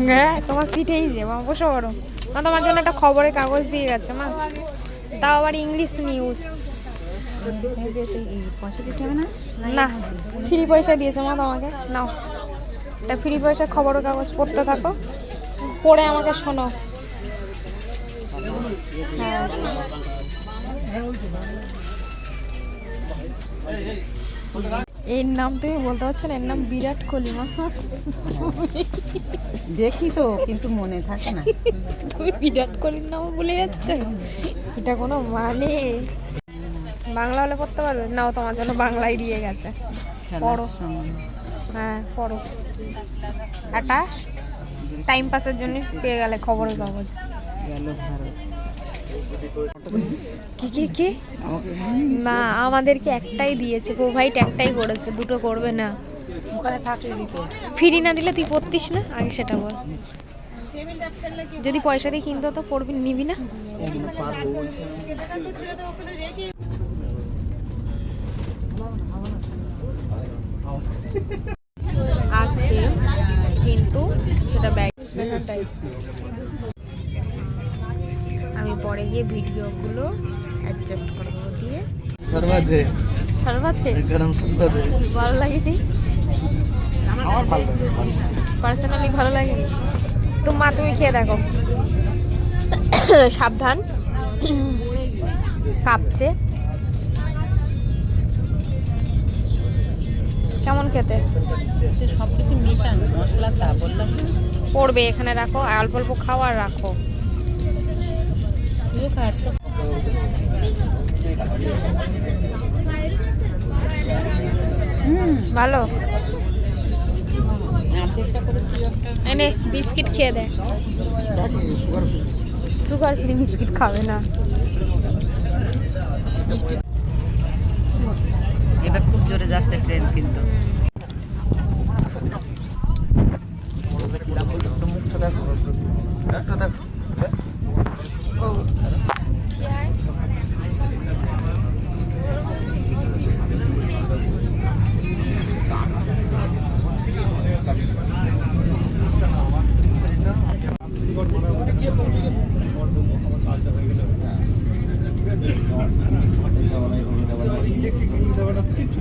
হ্যাঁ তোমার সিটেই যে মা বসে পড়ো। মা তোমার জন্য একটা খবরের কাগজ দিয়ে গেছে মা, তাও আবার ইংলিশ নিউজ। পয়সা দিতে হবে না? না ফ্রি পয়সা দিয়েছে মা তোমাকে, নাও এটা ফ্রি পয়সা খবরের কাগজ, পড়তে থাকো, পড়ে আমাকে শোনো। হ্যাঁ এর নাম তুমি বলতে পারছো না? এর নাম বিরাট কোহলি মা। দেখি তো কিন্তু মনে থাকে না। তুমি বিরাট কোহলির নাম ভুলে যাচ্ছ? এটা কোনো মানে? বাংলা হলে পড়তে পারবে? নাও তোমার জন্য বাংলায় দিয়ে গেছে, পড়ো। হ্যাঁ পড়ো, একটা টাইম পাসের জন্য পেয়ে গেলে খবরের কাগজ। কি কি কি? না আমাদেরকে একটাই দিয়েছে, প্রোভাইড একটাই করেছে, দুটো করবে না। ওখানে থাকলে দিত। ফ্রি না দিলে তুই পড়তিস না আগে, সেটা বল। যদি পয়সা দিয়ে কিনতে তো পড়বি, নিবি না? আছে কিন্তু সেটা ব্যাগ দেখাটাই। আমি পরে গিয়ে ভিডিওগুলো অ্যাডজাস্ট করে দেবো দিয়ে। সর্বাধে সর্বাতে গরম সর্বাধে ভালো লাগেনি? আমার ভালো লাগে, পার্সোনালি ভালো লাগেনি তো মা, তুমি খেয়ে দেখো। সাবধান, কাঁপছে। কেমন খেতে? সব কিছু মিশান, মশলা চা বললাম। পড়বে এখানে রাখো, অল্প অল্প খাও আর রাখো। তুইও খা একটা। ভালো অর্ধেকটা করে তুই একটা। এনে বিস্কিট খেয়ে দে। সুগার ফ্রি বিস্কিট খাবে না। এবার খুব জোরে যাচ্ছে ট্রেন কিন্তু। মুখটা দেখো, একটা দেখো। কিছু